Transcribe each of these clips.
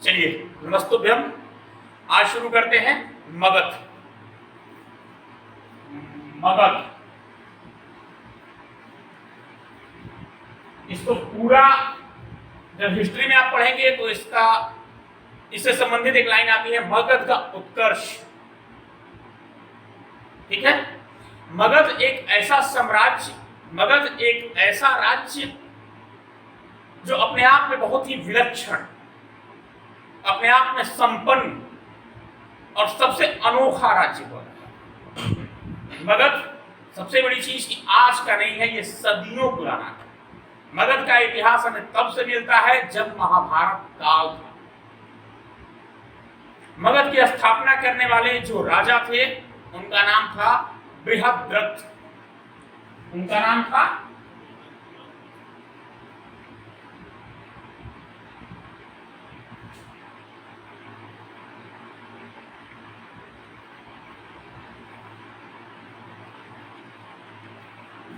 चलिए नमस्तुभ्यम। आज शुरू करते हैं मगध। मगध इसको पूरा जब हिस्ट्री में आप पढ़ेंगे तो इससे संबंधित एक लाइन आती है, मगध का उत्कर्ष। ठीक है, मगध एक ऐसा साम्राज्य, मगध एक ऐसा राज्य जो अपने आप में बहुत ही विलक्षण, अपने आप में संपन्न और सबसे अनोखा राज्य हुआ। मगध सबसे बड़ी चीज कि आज का नहीं है, ये सदियों पुराना है। मगध का इतिहास हमें तब से मिलता है जब महाभारत काल था। मगध की स्थापना करने वाले जो राजा थे उनका नाम था बृहद्रथ। उनका नाम था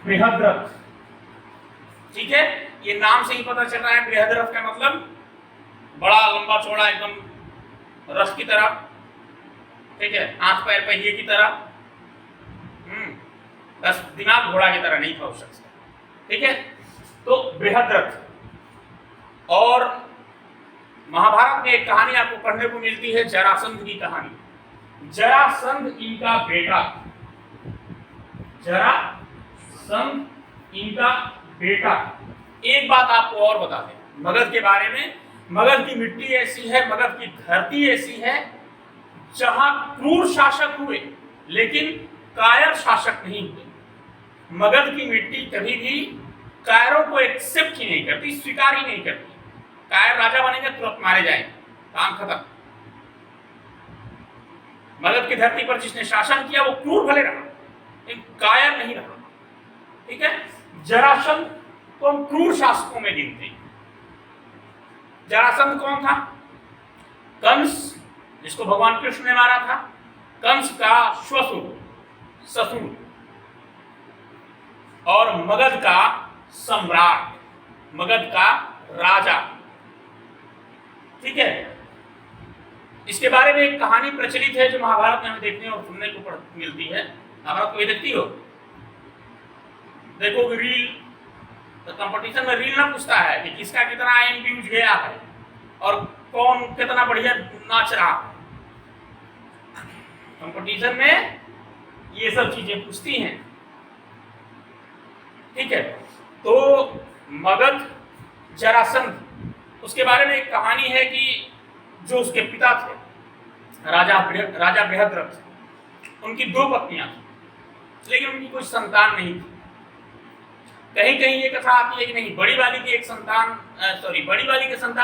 बृहद्रथ। ठीक है, ये नाम से ही पता चल रहा है बृहद्रथ का मतलब बड़ा लंबा चौड़ा एकदम रथ की तरह। ठीक है, हाथ पैर पहिए की तरह, बस दिमाग घोड़ा की तरह नहीं था उस शख्स का। ठीक है, तो बृहद्रथ। और महाभारत में एक कहानी आपको पढ़ने को मिलती है, जरासंध की कहानी। जरासंध इनका बेटा, जरासंध इनका बेटा। एक बात आपको और बता दें मगध के बारे में, मगध की मिट्टी ऐसी है, मगध की धरती ऐसी है जहां क्रूर शासक हुए लेकिन कायर शासक नहीं हुए। मगध की मिट्टी कभी भी कायरों को एक्सेप्ट ही नहीं करती, स्वीकार ही नहीं करती। कायर राजा बनेंगे तुरंत मारे जाएंगे, काम खत्म। मगध की धरती पर जिसने शासन किया वो क्रूर भले रहा लेकिन कायर नहीं रहा। ठीक है, जरासंध को हम क्रूर शासकों में गिनते हैं। जरासंध कौन था? कंस, जिसको भगवान कृष्ण ने मारा था, कंस का ससुर और मगध का सम्राट, मगध का राजा। ठीक है, इसके बारे में एक कहानी प्रचलित है जो महाभारत में हमें देखने और सुनने को मिलती है। महाभारत को देखती हो, देखो रील, तो कंपटीशन में रील ना पूछता है कि किसका कितना आईएम व्यूज गया है और कौन कितना बढ़िया नाच रहा है। कंपटीशन में ये सब चीजें पूछती हैं। ठीक है, तो मगध, जरासंध, उसके बारे में एक कहानी है कि जो उसके पिता थे राजा बृहद्रथ, उनकी 2 पत्नियां थी लेकिन उनकी कोई संतान नहीं थी। कहीं कहीं ये कथा आती है कि नहीं, बड़ी वाली की संतान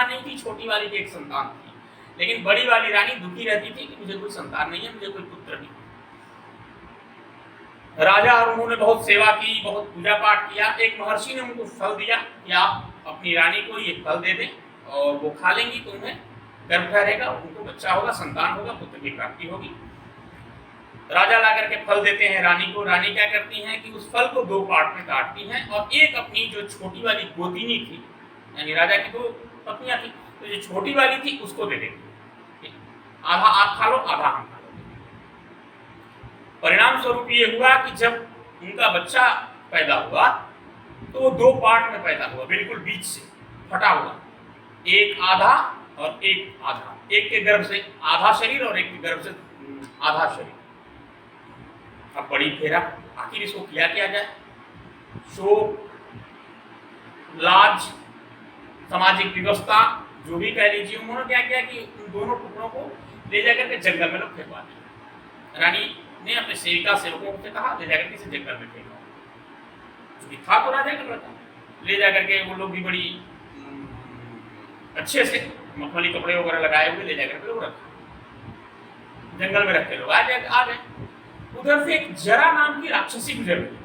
नहीं थी, छोटी वाली की एक संतान थी। लेकिन बड़ी वाली रानी दुखी रहती थी कि मुझे कोई संतान नहीं है, मुझे कोई पुत्र नहीं। राजा और उन्होंने बहुत सेवा की, बहुत पूजा पाठ किया। एक महर्षि ने उनको फल दिया कि आप अपनी रानी को ये फल दे दें और वो खा लेंगी तो उन्हें गर्भ ठहरेगा, उनको बच्चा होगा, संतान होगा, पुत्र की प्राप्ति होगी। राजा ला करके फल देते हैं रानी को। रानी क्या करती हैं कि उस फल को 2 पार्ट में काटती हैं और एक अपनी जो छोटी वाली गोतिनी थी, यानी राजा की 2 पत्नियां थी, तो जो छोटी वाली थी उसको दे देती, आधा आप खा लो, आधा हम खा लो। परिणाम स्वरूप ये हुआ कि जब उनका बच्चा पैदा हुआ तो वो 2 पार्ट में पैदा हुआ, बिल्कुल बीच से फटा हुआ, एक आधा और एक आधा। एक के गर्भ से आधा शरीर और एक के गर्भ से आधा शरीर। अब बड़ी फेरा, आखिर इसको क्या किया जाए? शोक, लाज, सामाजिक व्यवस्था, जो भी कह लीजिए, उन्होंने क्या किया कि उन दोनों टुकड़ों को ले जाकर के जंगल में लोग फेंकवा दिया। रानी ने अपने सेवकों से कहा ले जाकर के इसे जंगल में फेंका, क्योंकि था तो राजा का लड़का। ले जाकर के वो लोग भी बड़ी अच्छे से मखमली कपड़े वगैरह लगाए हुए ले जाकर के लोग रखे, जंगल में रखे लोग आ गए। उधर से एक जरा नाम की राक्षसी गुजर रही,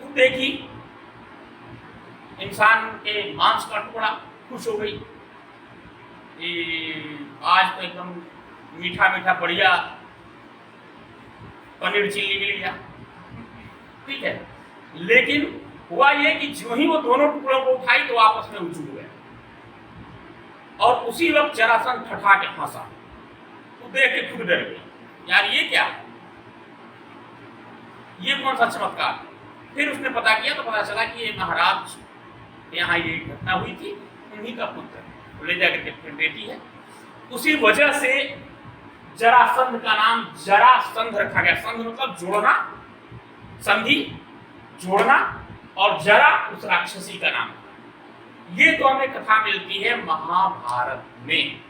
वो देखी इंसान के मांस का टुकड़ा, खुश हो गई कि आज तो एकदम मीठा मीठा बढ़िया पनीर चिल्ली मिल गया। ठीक है, लेकिन हुआ ये कि जो ही वो दोनों टुकड़ों को उठाई तो आपस में उछल गए और उसी वक्त जरासंध ठठा के हंसा, तो देख के खुद डर गया, यार ये क्या है, ये कौन सा चमत्कार। फिर उसने पता किया तो पता चला कि ये महाराज यहाँ ये घटना हुई थी, उन्हीं का पुत्र है, ले जाकर के फिर बेटी है। उसी वजह से जरासंध का नाम जरासंध रखा गया। संध मतलब जोड़ना, संधि जोड़ना, और जरा उस राक्षसी का नाम। ये तो हमें कथा मिलती है महाभारत में,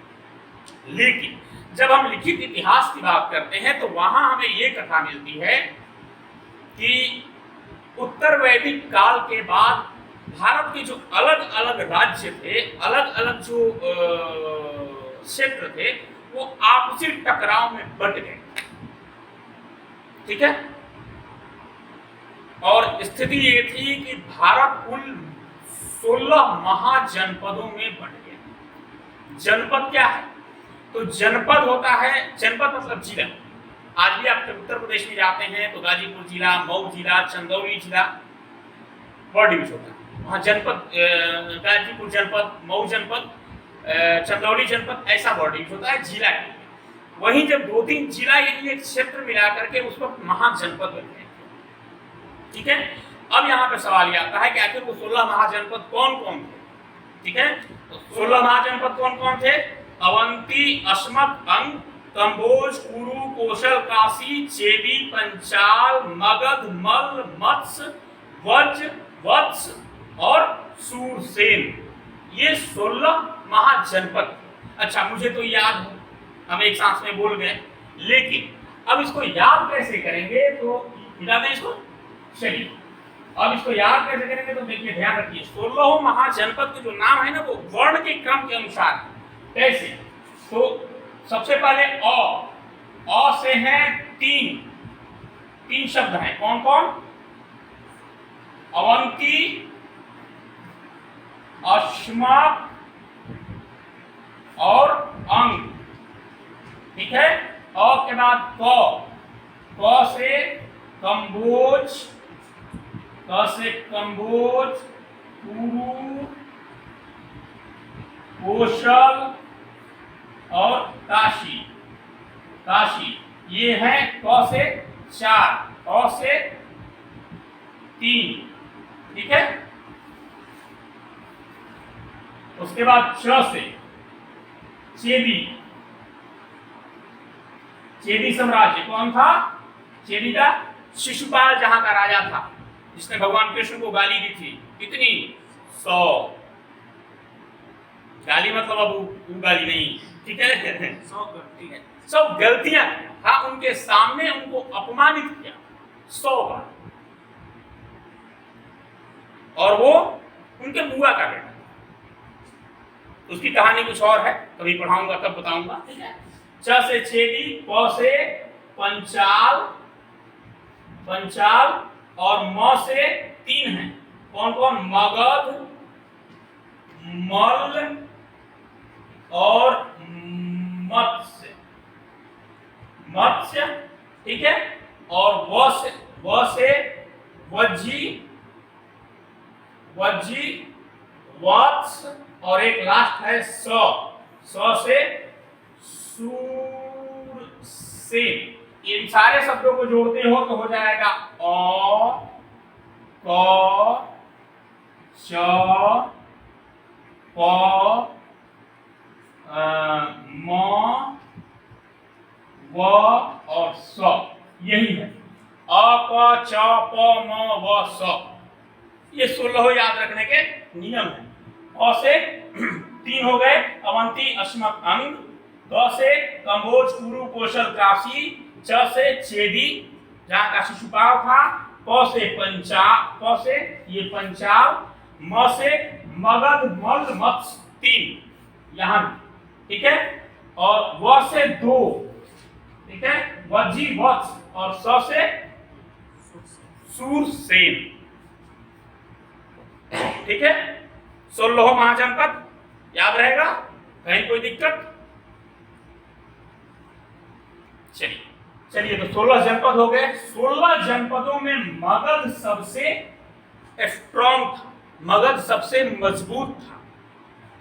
लेकिन जब हम लिखित इतिहास की बात करते हैं तो वहां हमें ये कथा मिलती है कि उत्तर वैदिक काल के बाद भारत के जो अलग अलग राज्य थे, अलग अलग जो क्षेत्र थे, वो आपसी टकराव में बंट गए। ठीक है, और स्थिति ये थी कि भारत कुल 16 महाजनपदों में बंट गया। जनपद क्या है? तो जनपद होता है, जनपद मतलब जिला। आज भी आप उत्तर प्रदेश में जाते हैं तो गाजीपुर जिला, मऊ जिला, चंदौली जिला वर्ड यूज होता है। वहाँ जनपद, गाजीपुर जनपद, मऊ जनपद, चंदौली जनपद, ऐसा वर्ड यूज होता है जिला के लिए। वहीं जब 2-3 जिला यानी एक क्षेत्र मिला करके उस वक्त महाजनपद बनते हैं। ठीक है, अब यहाँ पे सवाल ये आता है कि आखिर वो 16 महाजनपद कौन कौन थे? ठीक है, तो 16 महाजनपद कौन कौन थे? अवंती, अस्मक, अंग, कंबोज, कुरु, कौशल, काशी, चेदी, पंचाल, मगध, मल, मत्स्य, वज्र, वत्स और सूरसेन। ये 16 महाजनपद। अच्छा, मुझे तो याद है, हम एक सांस में बोल गए, लेकिन अब इसको याद कैसे करेंगे? तो मिला दें इसको। चलिए, अब इसको याद कैसे करेंगे? तो देखिए, ध्यान रखिए, 16 महाजनपद के जो नाम है ना, वो वर्ण के क्रम के अनुसार है। कैसे? तो सबसे पहले अ से हैं तीन शब्द हैं। कौन कौन? अवंती, अस्मक और अंग। ठीक है, अ के बाद क से कंबोज, क से कंबोज, कुरु, कौशल और काशी। ये है क से 4, अ से 3। ठीक है, उसके बाद च से चेदी साम्राज्य। कौन था? चेदी का शिशुपाल जहां का राजा था, जिसने भगवान कृष्ण को गाली दी थी। कितनी? 100। गाली मतलब अब वो गाली नहीं, ठीक है, 100 गलतियां। हाँ, उनके सामने उनको अपमानित किया 100 बार, और वो उनके बुआ का बेटा। उसकी कहानी कुछ और है, कभी पढ़ाऊंगा तब बताऊंगा। ठीक है, च से चेदी, प से पंचाल और म से 3 हैं। कौन कौन? मगध, मल और मत्स्य। ठीक है, और व से वज्जी, वत्स, और एक लास्ट है स से सूरसेन। इन सारे शब्दों को जोड़ते हो तो हो जाएगा अ, क, च, प, म, व और स। यही है अ, क, च, प, म, व, स। ये 16 याद रखने के नियम है। अ से 3 हो गए, अवंती, अस्मक, अंग। क से कंबोज, कुरु, कौशल, काशी। च से चेदी, जहां का शिशुपाल था। प से पंचाल। म से मगध, मल, मत्स्य 3 यहां। ठीक है, और व से 2। ठीक है, वज्जी, वत्स, और स से सूरसेन। ठीक है, 16 महाजनपद याद रहेगा, कहीं कोई दिक्कत? चलिए, तो 16 जनपद हो गए। 16 जनपदों में मगध सबसे स्ट्रॉन्ग था, मगध सबसे मजबूत था,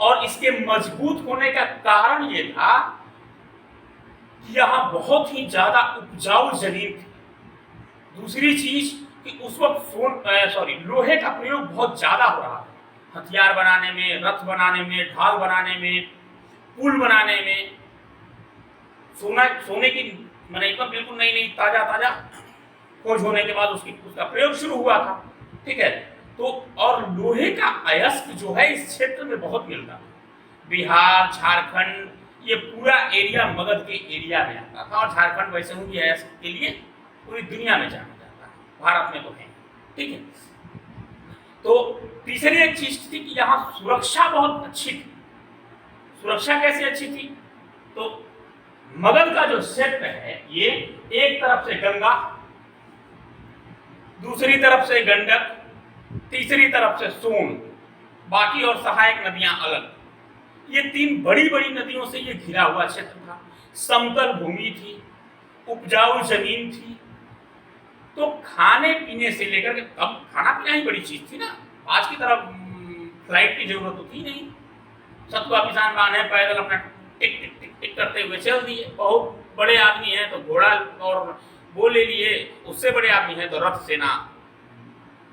और इसके मजबूत होने का कारण ये था कि यहाँ बहुत ही ज्यादा उपजाऊ जमीन थी। दूसरी चीज कि उस वक्त लोहे का प्रयोग बहुत ज्यादा हो रहा था, हथियार बनाने में, रथ बनाने में, ढाल बनाने में, पुल बनाने में। सोने की मैंने एकदम बिल्कुल नई नई ताजा खोज होने के बाद उसका प्रयोग शुरू हुआ था। ठीक है, तो और लोहे का अयस्क जो है इस क्षेत्र में बहुत मिलता था। बिहार, झारखंड, ये पूरा एरिया मगध के एरिया में आता था। और झारखंड वैसे भी अयस्क के लिए पूरी दुनिया में जाना जाता है, भारत में तो है। ठीक है, तो तीसरी एक चीज थी कि यहाँ सुरक्षा बहुत अच्छी थी। सुरक्षा कैसे अच्छी थी? तो मगध का जो क्षेत्र है ये एक तरफ से गंगा, दूसरी तरफ से गंडक, तीसरी तरफ से सोन, बाकी और सहायक नदियां अलग। ये तीन बड़ी बड़ी नदियों से ये घिरा हुआ क्षेत्र था। समतल भूमि थी, उपजाऊ जमीन थी। तो खाने पीने से लेकर के, अब खाना पीना ही बड़ी चीज थी ना, आज की तरह फ्लाइट की जरूरत तो थी नहीं। सतुआ किसान बांधे पैदल अपना टिक टिक टिक टिक करते हुए चल दिए। बहुत बड़े आदमी हैं तो घोड़ा और वो ले लिए, उससे बड़े आदमी हैं तो रथ सेना,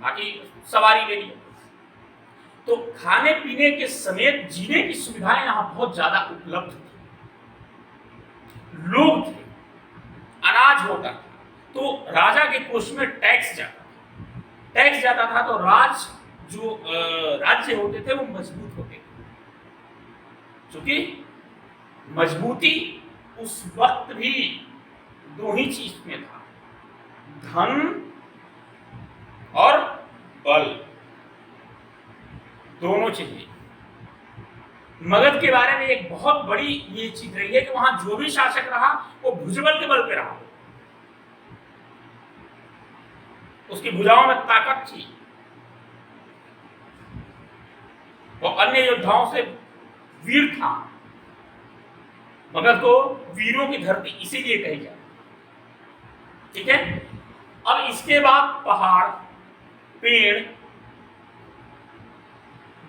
बाकी सवारी ले लिए। तो खाने पीने के समेत जीने की सुविधाएं यहाँ बहुत ज्यादा उपलब्ध थी। लोग थे, अनाज होता था, तो राजा के कोष में टैक्स जाता था। तो राज्य होते थे वो मजबूत होते थे, क्योंकि मजबूती उस वक्त भी दो ही चीज में था, धन और बल, दोनों चीजें। मगध के बारे में एक बहुत बड़ी ये चीज रही है कि वहां जो भी शासक रहा वो भुजबल के बल पे रहा, उसकी भुजाओं में ताकत थी, वो अन्य योद्धाओं से वीर था। मगध को वीरों की धरती इसीलिए कही जाती। ठीक है, अब इसके बाद पहाड़, पेड़,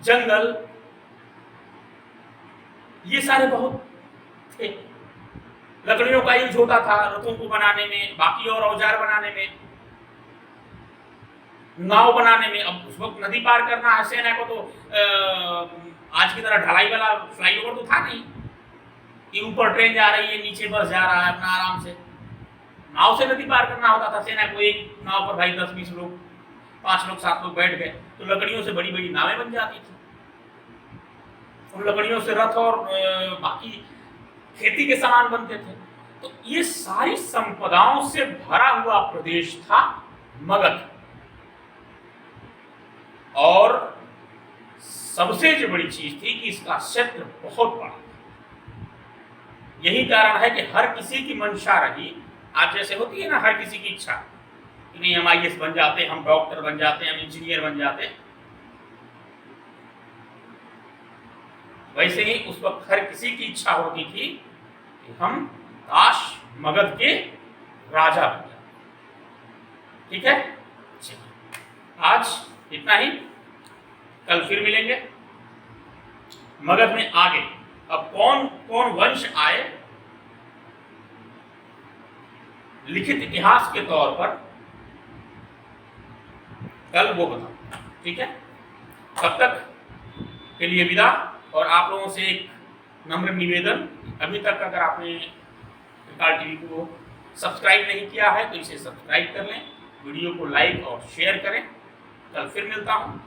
जंगल, ये सारे बहुत थे। लकड़ियों का यूज होता था रथों को बनाने में, बाकी और औजार बनाने में, नाव बनाने में। अब उस वक्त नदी पार करना है सेना को, तो आज की तरह ढलाई वाला फ्लाईओवर तो था नहीं कि ऊपर ट्रेन जा रही है, नीचे बस जा रहा है अपना आराम से। नाव से नदी पार करना होता था सेना को। एक नाव पर भाई 10-20 लोग, 5 लोग 7 लोग बैठ गए तो लकड़ियों से बड़ी बड़ी नावें बन जाती थी। उन लकड़ियों से रथ और बाकी खेती के सामान बनते थे। तो ये सारी संपदाओं से भरा हुआ प्रदेश था मगध। और सबसे जो बड़ी चीज थी कि इसका क्षेत्र बहुत बड़ा। यही कारण है कि हर किसी की मंशा रही, आज जैसे होती है ना हर किसी की इच्छा कि नहीं हम IAS बन जाते, हम डॉक्टर बन जाते, हम इंजीनियर बन जाते, वैसे ही उस वक्त हर किसी की इच्छा होती थी कि हम काश मगध के राजा बन जाते। ठीक है, आज इतना ही, कल फिर मिलेंगे। मगध में आगे अब कौन कौन वंश आए लिखित इतिहास के तौर पर, कल वो बताऊं। ठीक है, तब तक के लिए विदा। और आप लोगों से एक नम्र निवेदन, अभी तक अगर आपने त्रिकाल टीवी को सब्सक्राइब नहीं किया है तो इसे सब्सक्राइब कर लें, वीडियो को लाइक और शेयर करें। कल फिर मिलता हूं।